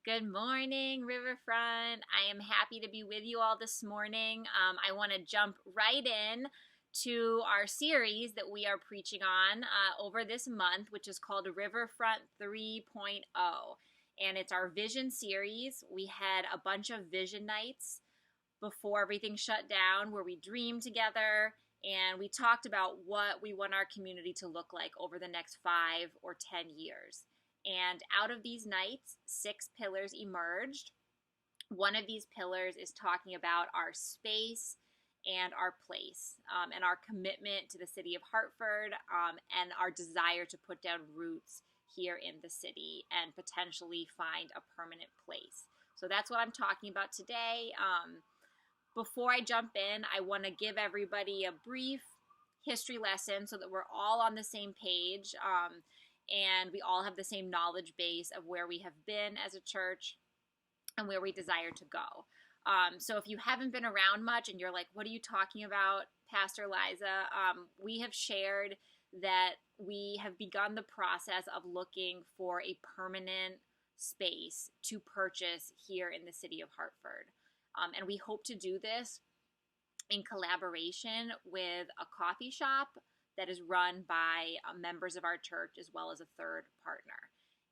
Good morning, Riverfront. I am happy to be with you all this morning. I want to jump right in to our series that we are preaching on over this month, which is called Riverfront 3.0. And it's our vision series. We had a bunch of vision nights before everything shut down where we dreamed together and we talked about what we want our community to look like over the next 5 or 10 years. And out of these nights, 6 pillars emerged. One of these pillars is talking about our space and our place, and our commitment to the city of Hartford, and our desire to put down roots here in the city and potentially find a permanent place. So that's what I'm talking about today. Before I jump in, I want to give everybody a brief history lesson so that we're all on the same page, and we all have the same knowledge base of where we have been as a church and where we desire to go. So if you haven't been around much and you're like, what are you talking about, Pastor Liza? We have shared that we have begun the process of looking for a permanent space to purchase here in the city of Hartford. And we hope to do this in collaboration with a coffee shop that is run by members of our church as well as a third partner.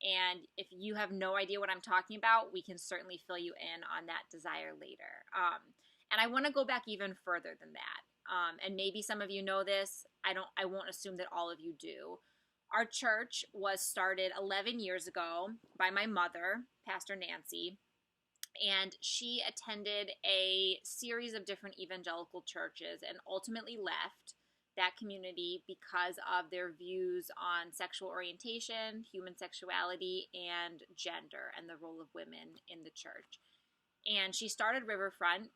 And if you have no idea what I'm talking about, we can certainly fill you in on that desire later. And I want to go back even further than that. And maybe some of you know this. I won't assume that all of you do. Our church was started 11 years ago by my mother, Pastor Nancy, and she attended a series of different evangelical churches and ultimately left that community because of their views on sexual orientation, human sexuality, and gender, and the role of women in the church. And she started Riverfront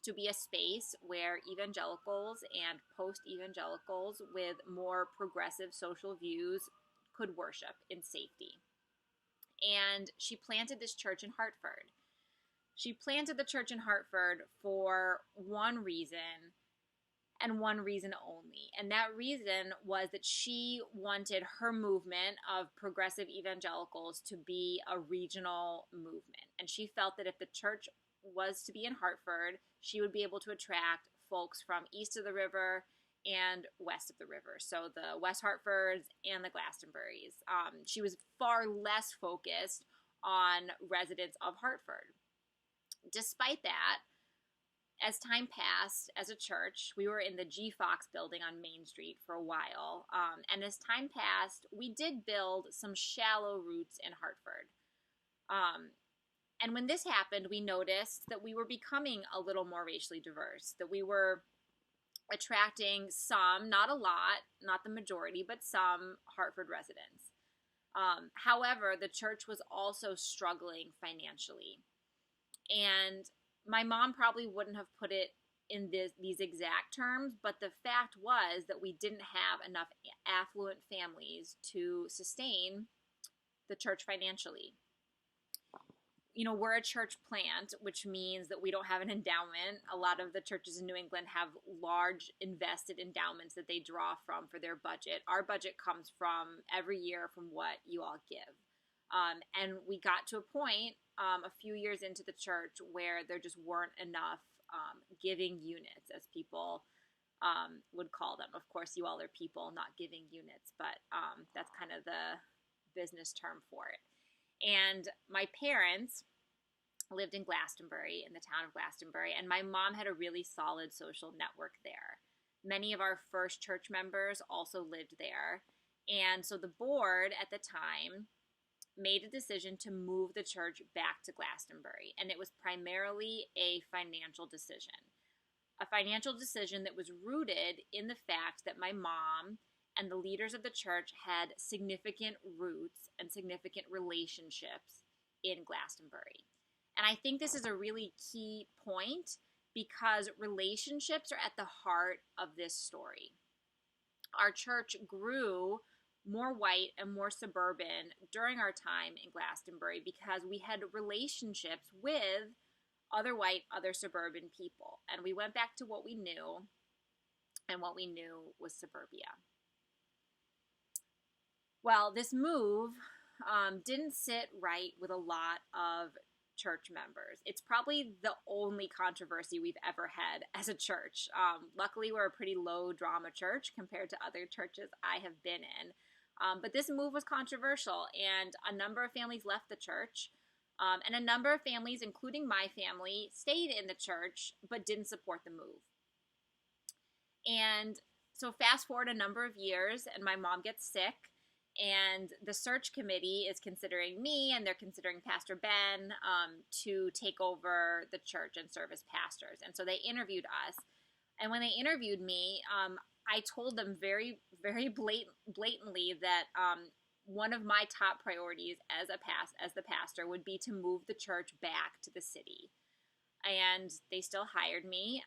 to be a space where evangelicals and post-evangelicals with more progressive social views could worship in safety. And she planted this church in Hartford. She planted the church in Hartford for one reason, and one reason only. And that reason was that she wanted her movement of progressive evangelicals to be a regional movement. And she felt that if the church was to be in Hartford, she would be able to attract folks from east of the river and west of the river. So the West Hartfords and the Glastonburys. She was far less focused on residents of Hartford. Despite that, as time passed as a church, we were in the G. Fox building on Main Street for a while. And as time passed, we did build some shallow roots in Hartford. And when this happened, we noticed that we were becoming a little more racially diverse, that we were attracting some, not a lot, not the majority, but some Hartford residents. However, the church was also struggling financially. And my mom probably wouldn't have put it in these exact terms, but the fact was that we didn't have enough affluent families to sustain the church financially. You know, we're a church plant, which means that we don't have an endowment. A lot of the churches in New England have large invested endowments that they draw from for their budget. Our budget comes from every year from what you all give. And we got to a point a few years into the church where there just weren't enough giving units, as people would call them. Of course, you all are people, not giving units, but that's kind of the business term for it. And my parents lived in Glastonbury, in the town of Glastonbury, and my mom had a really solid social network there. Many of our first church members also lived there. And so the board at the time made a decision to move the church back to Glastonbury, and it was primarily a financial decision. A financial decision that was rooted in the fact that my mom and the leaders of the church had significant roots and significant relationships in Glastonbury. And I think this is a really key point because relationships are at the heart of this story. Our church grew more white and more suburban during our time in Glastonbury because we had relationships with other white, other suburban people. And we went back to what we knew, and what we knew was suburbia. Well, this move didn't sit right with a lot of church members. It's probably the only controversy we've ever had as a church. Luckily, we're a pretty low drama church compared to other churches I have been in. But this move was controversial, and a number of families left the church. And a number of families, including my family, stayed in the church but didn't support the move. And so fast forward a number of years, and my mom gets sick, and the search committee is considering me, and they're considering Pastor Ben to take over the church and serve as pastors. And so they interviewed us. And when they interviewed me, I told them very, very blatantly that one of my top priorities as the pastor would be to move the church back to the city. And they still hired me.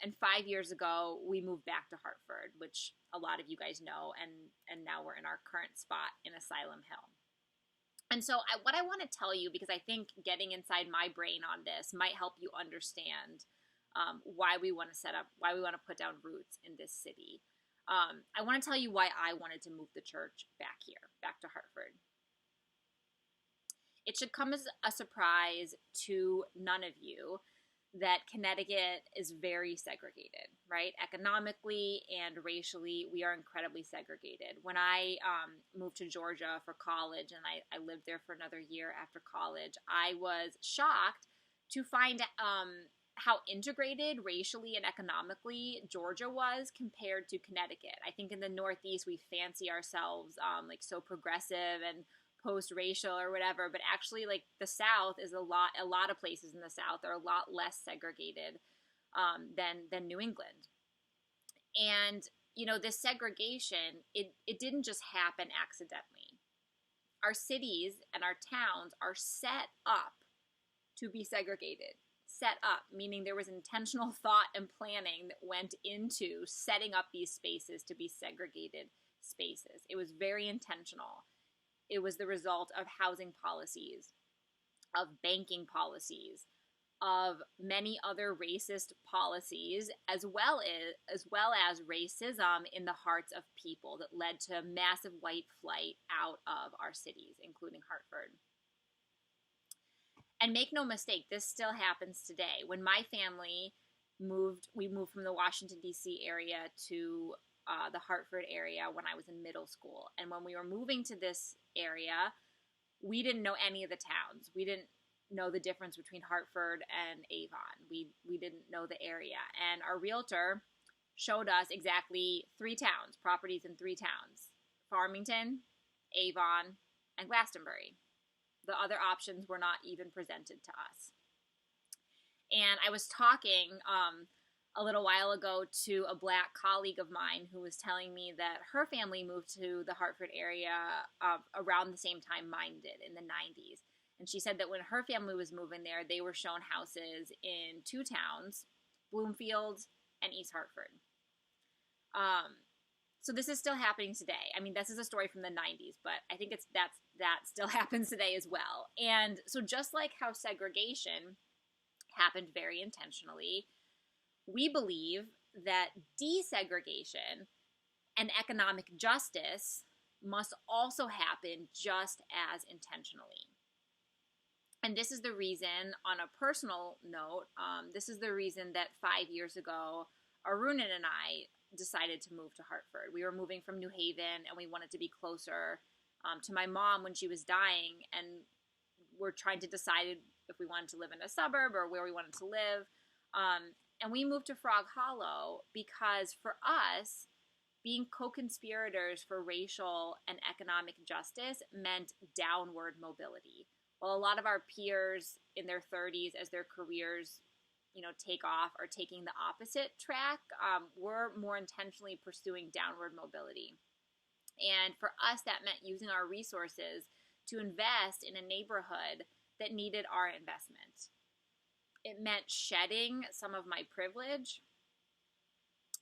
And 5 years ago, we moved back to Hartford, which a lot of you guys know. And now we're in our current spot in Asylum Hill. And so what I want to tell you, because I think getting inside my brain on this might help you understand why we want to put down roots in this city. I want to tell you why I wanted to move the church back here, back to Hartford. It should come as a surprise to none of you that Connecticut is very segregated, right? Economically and racially, we are incredibly segregated. When I moved to Georgia for college, and I lived there for another year after college, I was shocked to find how integrated racially and economically Georgia was compared to Connecticut. I think in the Northeast, we fancy ourselves like so progressive and post-racial or whatever, but actually like the South is a lot of places in the South are a lot less segregated than New England. And, you know, this segregation, it didn't just happen accidentally. Our cities and our towns are set up to be segregated. Set up, meaning there was intentional thought and planning that went into setting up these spaces to be segregated spaces. It was very intentional. It was the result of housing policies, of banking policies, of many other racist policies, as well as racism in the hearts of people that led to massive white flight out of our cities, including Hartford. And make no mistake, this still happens today. When my family we moved from the Washington, D.C. area to the Hartford area when I was in middle school. And when we were moving to this area, we didn't know any of the towns. We didn't know the difference between Hartford and Avon. We didn't know the area. And our realtor showed us exactly 3 towns, properties in 3 towns: Farmington, Avon, and Glastonbury. The other options were not even presented to us. And I was talking a little while ago to a Black colleague of mine who was telling me that her family moved to the Hartford area around the same time mine did, in the 90s. And she said that when her family was moving there, they were shown houses in 2 towns, Bloomfield and East Hartford. So this is still happening today. I mean, this is a story from the 90s, but I think that still happens today as well. And so just like how segregation happened very intentionally, we believe that desegregation and economic justice must also happen just as intentionally. And this is the reason, on a personal note, this is the reason that 5 years ago, Arunan and I decided to move to Hartford. We were moving from New Haven, and we wanted to be closer to my mom when she was dying, and we're trying to decide if we wanted to live in a suburb or where we wanted to live. And we moved to Frog Hollow because for us, being co-conspirators for racial and economic justice meant downward mobility. While a lot of our peers in their 30s, as their careers take off, are taking the opposite track, we're more intentionally pursuing downward mobility. And for us, that meant using our resources to invest in a neighborhood that needed our investment. It meant shedding some of my privilege,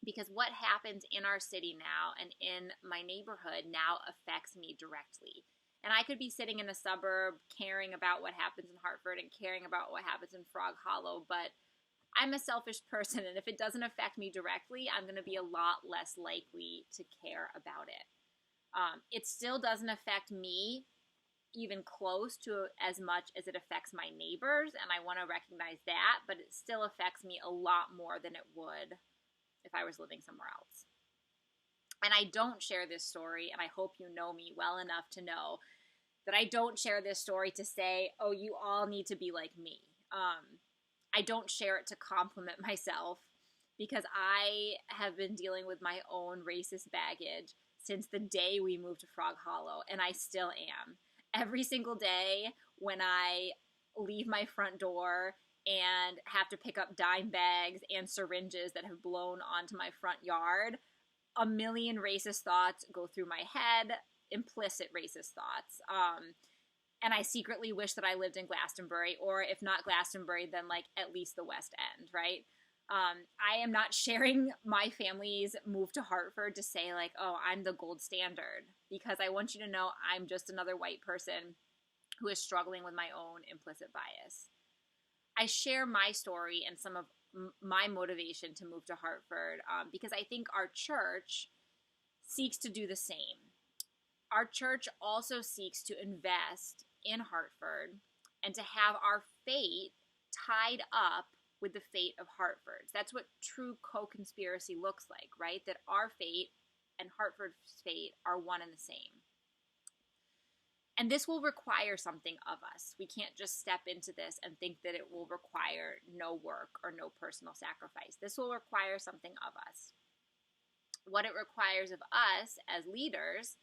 because what happens in our city now and in my neighborhood now affects me directly. And I could be sitting in a suburb caring about what happens in Hartford and caring about what happens in Frog Hollow, but I'm a selfish person, and if it doesn't affect me directly, I'm going to be a lot less likely to care about it. It still doesn't affect me even close to as much as it affects my neighbors, and I want to recognize that, but it still affects me a lot more than it would if I was living somewhere else. And I don't share this story, and I hope you know me well enough to know that I don't share this story to say, oh, you all need to be like me. I don't share it to compliment myself, because I have been dealing with my own racist baggage since the day we moved to Frog Hollow, and I still am. Every single day when I leave my front door and have to pick up dime bags and syringes that have blown onto my front yard, a million racist thoughts go through my head, implicit racist thoughts. And I secretly wish that I lived in Glastonbury, or if not Glastonbury, then like at least the West End, right? I am not sharing my family's move to Hartford to say like, oh, I'm the gold standard, because I want you to know I'm just another white person who is struggling with my own implicit bias. I share my story and some of my motivation to move to Hartford because I think our church seeks to do the same. Our church also seeks to invest in Hartford and to have our fate tied up with the fate of Hartford's. That's what true co-conspiracy looks like, right? That our fate and Hartford's fate are one and the same. And this will require something of us. We can't just step into this and think that it will require no work or no personal sacrifice. This will require something of us. What it requires of us as leaders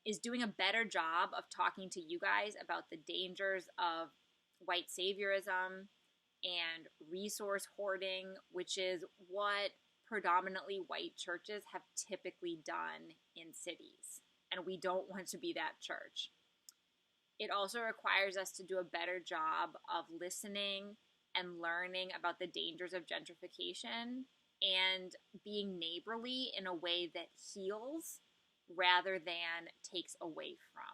is doing a better job of talking to you guys about the dangers of white saviorism and resource hoarding, which is what predominantly white churches have typically done in cities. And we don't want to be that church. It also requires us to do a better job of listening and learning about the dangers of gentrification and being neighborly in a way that heals rather than takes away from.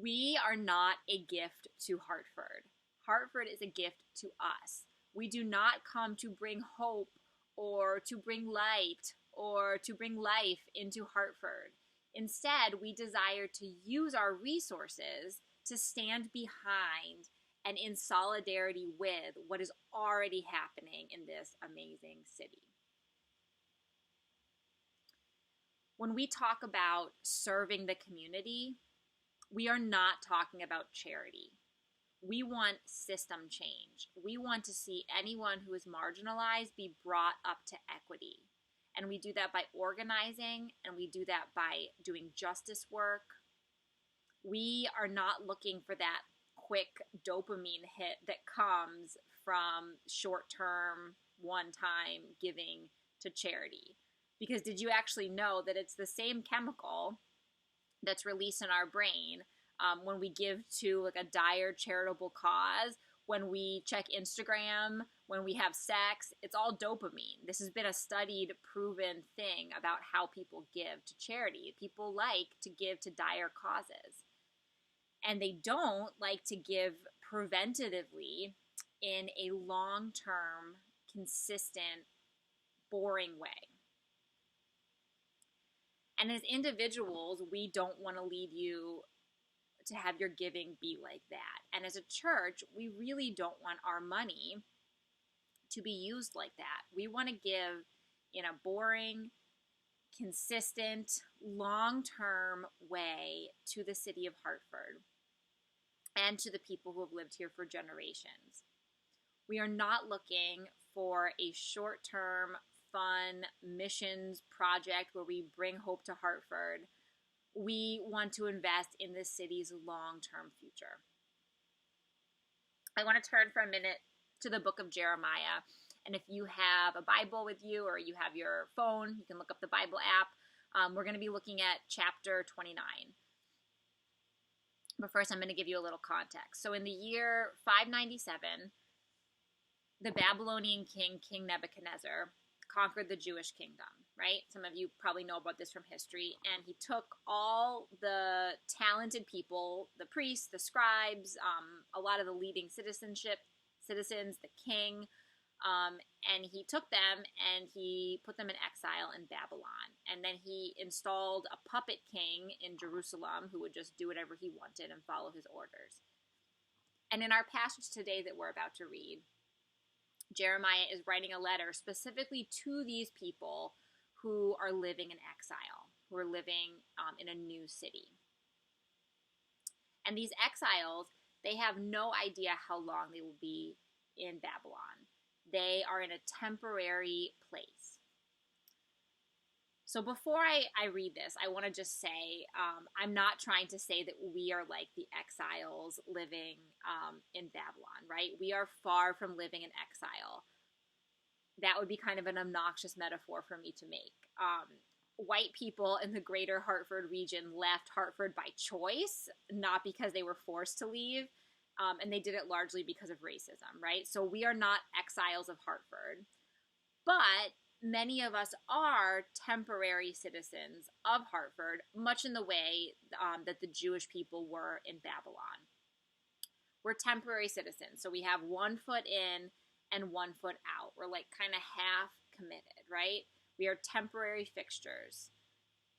We are not a gift to Hartford. Hartford is a gift to us. We do not come to bring hope or to bring light or to bring life into Hartford. Instead, we desire to use our resources to stand behind and in solidarity with what is already happening in this amazing city. When we talk about serving the community, we are not talking about charity. We want system change. We want to see anyone who is marginalized be brought up to equity. And we do that by organizing, and we do that by doing justice work. We are not looking for that quick dopamine hit that comes from short-term, one-time giving to charity. Because did you actually know that it's the same chemical that's released in our brain when we give to like a dire charitable cause, when we check Instagram, when we have sex? It's all dopamine. This has been a studied, proven thing about how people give to charity. People like to give to dire causes. And they don't like to give preventatively in a long-term, consistent, boring way. And as individuals, we don't want to lead you to have your giving be like that. And as a church, we really don't want our money to be used like that. We want to give in a boring, consistent, long-term way to the city of Hartford and to the people who have lived here for generations. We are not looking for a short-term, fun missions project where we bring hope to Hartford. We want to invest in this city's long-term future. I want to turn for a minute to the book of Jeremiah. And if you have a Bible with you or you have your phone, you can look up the Bible app. We're going to be looking at chapter 29. But first, I'm going to give you a little context. So in the year 597, the Babylonian king, King Nebuchadnezzar, conquered the Jewish kingdom, right? Some of you probably know about this from history. And he took all the talented people, the priests, the scribes, a lot of the leading citizens, the king, And he took them and he put them in exile in Babylon. And then he installed a puppet king in Jerusalem who would just do whatever he wanted and follow his orders. And in our passage today that we're about to read, Jeremiah is writing a letter specifically to these people who are living in exile, who are living in a new city. And these exiles, they have no idea how long they will be in Babylon. They are in a temporary place. So before I read this, I want to just say, I'm not trying to say that we are like the exiles living in Babylon, right? We are far from living in exile. That would be kind of an obnoxious metaphor for me to make. White people in the greater Hartford region left Hartford by choice, not because they were forced to leave, and they did it largely because of racism, right? So we are not exiles of Hartford, but many of us are temporary citizens of Hartford, much in the way that the Jewish people were in Babylon. We're temporary citizens, so we have 1 foot in and 1 foot out. We're like kind of half committed, right? We are temporary fixtures.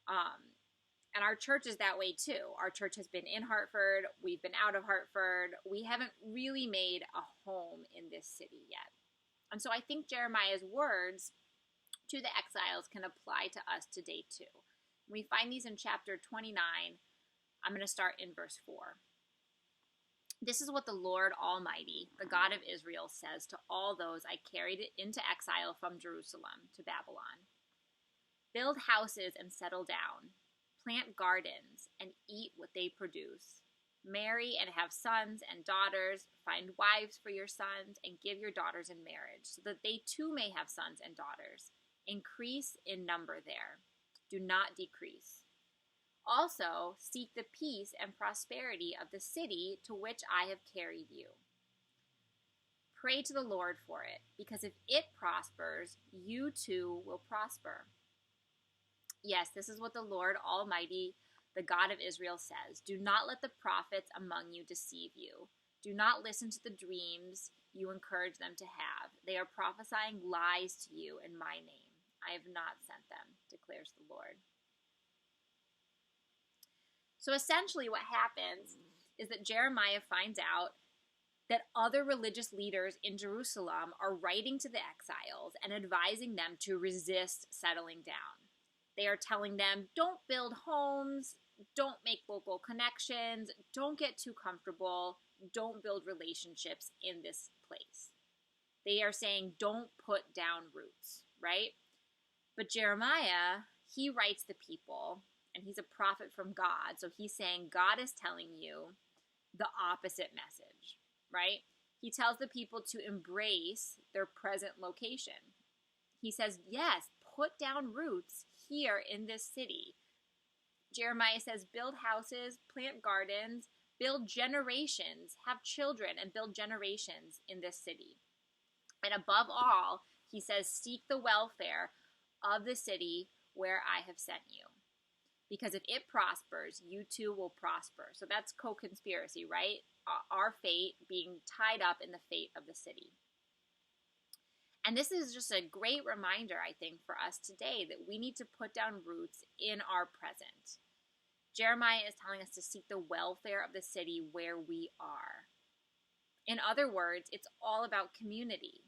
And our church is that way too. Our church has been in Hartford. We've been out of Hartford. We haven't really made a home in this city yet. And so I think Jeremiah's words to the exiles can apply to us today too. We find these in chapter 29. I'm going to start in verse 4. This is what the Lord Almighty, the God of Israel, says to all those I carried into exile from Jerusalem to Babylon. Build houses and settle down. Plant gardens and eat what they produce. Marry and have sons and daughters. Find wives for your sons and give your daughters in marriage, so that they too may have sons and daughters. Increase in number there. Do not decrease. Also, seek the peace and prosperity of the city to which I have carried you. Pray to the Lord for it, because if it prospers, you too will prosper. Yes, this is what the Lord Almighty, the God of Israel, says. Do not let the prophets among you deceive you. Do not listen to the dreams you encourage them to have. They are prophesying lies to you in my name. I have not sent them, declares the Lord. So essentially what happens is that Jeremiah finds out that other religious leaders in Jerusalem are writing to the exiles and advising them to resist settling down. They are telling them, don't build homes, don't make local connections, don't get too comfortable, don't build relationships in this place. They are saying, don't put down roots, right? But Jeremiah, he writes the people, and he's a prophet from God. So he's saying God is telling you the opposite message, right? He tells the people to embrace their present location. He says, yes, put down roots here in this city. Jeremiah says, build houses, plant gardens, build generations, have children, and build generations in this city. And above all, he says, seek the welfare of the city where I have sent you. Because if it prospers, you too will prosper. So that's co-conspiracy, right? Our fate being tied up in the fate of the city. And this is just a great reminder, I think, for us today that we need to put down roots in our present. Jeremiah is telling us to seek the welfare of the city where we are. In other words, it's all about community.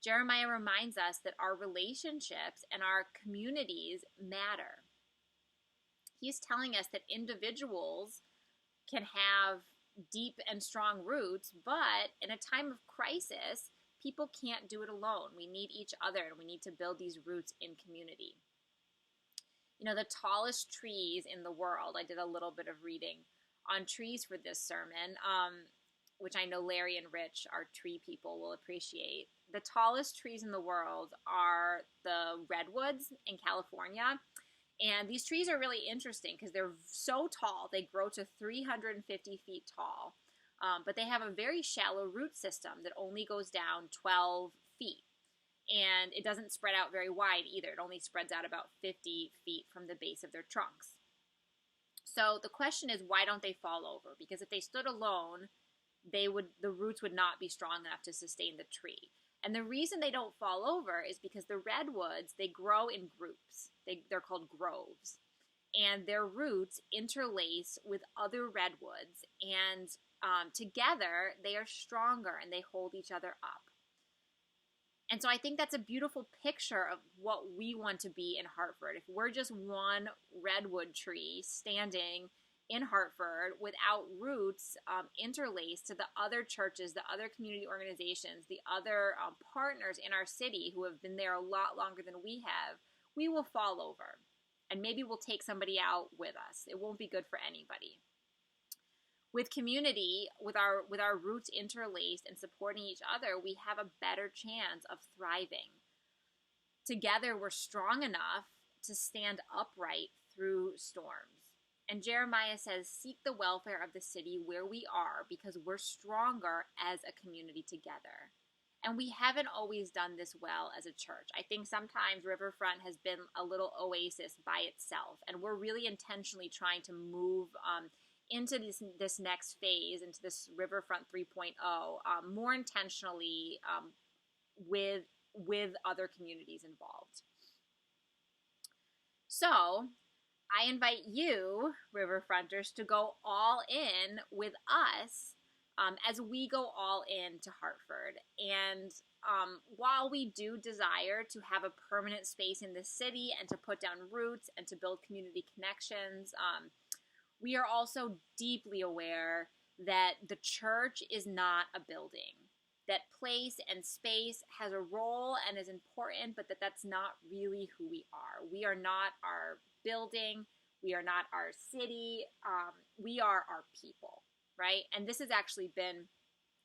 Jeremiah reminds us that our relationships and our communities matter. He's telling us that individuals can have deep and strong roots, but in a time of crisis, people can't do it alone. We need each other, and we need to build these roots in community. You know, the tallest trees in the world, I did a little bit of reading on trees for this sermon, which I know Larry and Rich, our tree people, will appreciate. The tallest trees in the world are the redwoods in California. And these trees are really interesting because they're so tall. They grow to 350 feet tall. But they have a very shallow root system that only goes down 12 feet. And it doesn't spread out very wide either. It only spreads out about 50 feet from the base of their trunks. So the question is, why don't they fall over? Because if they stood alone, the roots would not be strong enough to sustain the tree. And the reason they don't fall over is because the redwoods, they grow in groups. They're called groves. And their roots interlace with other redwoods. And together, they are stronger and they hold each other up. And so I think that's a beautiful picture of what we want to be in Hartford. If we're just one redwood tree standing in Hartford without roots interlaced to the other churches, the other community organizations, the other partners in our city who have been there a lot longer than we have, we will fall over. And maybe we'll take somebody out with us. It won't be good for anybody. With community, with our roots interlaced and supporting each other, we have a better chance of thriving. Together, we're strong enough to stand upright through storms. And Jeremiah says, seek the welfare of the city where we are because we're stronger as a community together. And we haven't always done this well as a church. I think sometimes Riverfront has been a little oasis by itself, and we're really intentionally trying to move into this next phase, into this Riverfront 3.0, more intentionally with other communities involved. So I invite you, Riverfronters, to go all in with us as we go all in to Hartford. And while we do desire to have a permanent space in the city and to put down roots and to build community connections, we are also deeply aware that the church is not a building, that place and space has a role and is important, but that's not really who we are. We are not our building. We are not our city. We are our people, right? And this has actually been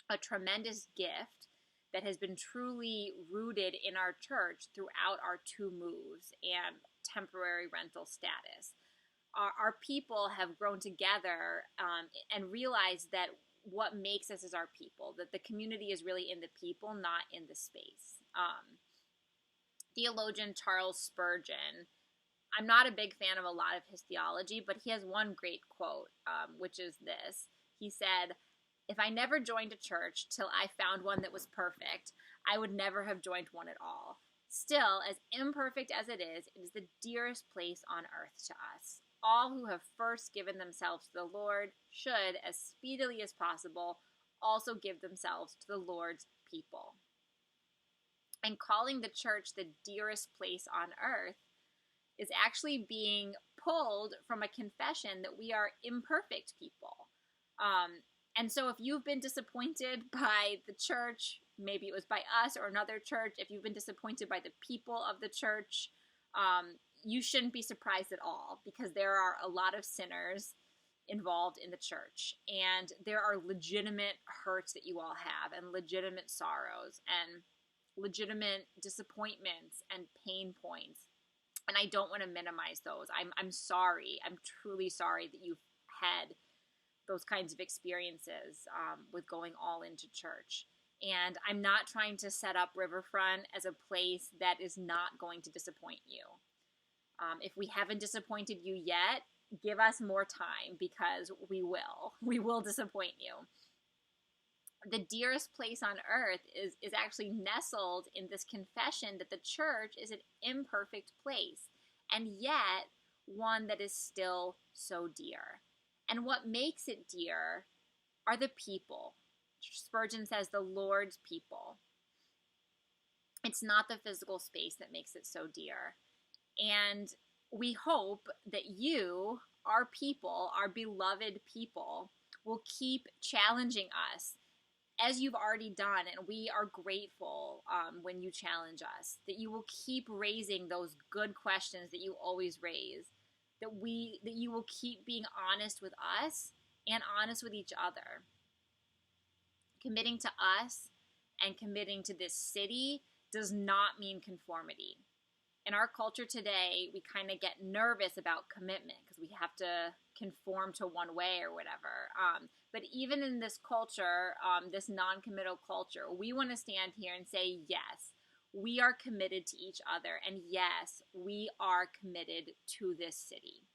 a tremendous gift that has been truly rooted in our church throughout our 2 moves and temporary rental status. Our people have grown together and realized that what makes us is our people, that the community is really in the people, not in the space. Theologian Charles Spurgeon, I'm not a big fan of a lot of his theology, but he has one great quote, which is this. He said, "If I never joined a church till I found one that was perfect, I would never have joined one at all. Still, as imperfect as it is the dearest place on earth to us. All who have first given themselves to the Lord should, as speedily as possible, also give themselves to the Lord's people." And calling the church the dearest place on earth is actually being pulled from a confession that we are imperfect people. And so if you've been disappointed by the church, maybe it was by us or another church, if you've been disappointed by the people of the church, you shouldn't be surprised at all, because there are a lot of sinners involved in the church, and there are legitimate hurts that you all have, and legitimate sorrows, and legitimate disappointments and pain points. And I don't want to minimize those. I'm sorry. I'm truly sorry that you've had those kinds of experiences with going all into church. And I'm not trying to set up Riverfront as a place that is not going to disappoint you. If we haven't disappointed you yet, give us more time, because we will. We will disappoint you. The dearest place on earth is actually nestled in this confession that the church is an imperfect place, and yet one that is still so dear. And what makes it dear are the people. Spurgeon says the Lord's people. It's not the physical space that makes it so dear. And we hope that you, our people, our beloved people, will keep challenging us, as you've already done, and we are grateful when you challenge us, that you will keep raising those good questions that you always raise, that you will keep being honest with us and honest with each other. Committing to us and committing to this city does not mean conformity. In our culture today, we kind of get nervous about commitment because we have to conform to one way or whatever. But even in this culture, this non-committal culture, we want to stand here and say, yes, we are committed to each other. And yes, we are committed to this city.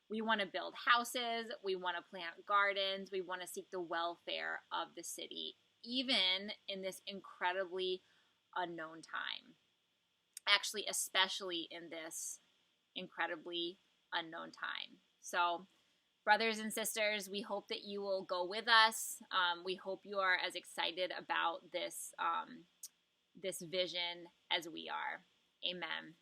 We want to build houses. We want to plant gardens. We want to seek the welfare of the city, even in this incredibly unknown time. Actually, especially in this incredibly unknown time. So, brothers and sisters, we hope that you will go with us. We hope you are as excited about this vision as we are. Amen.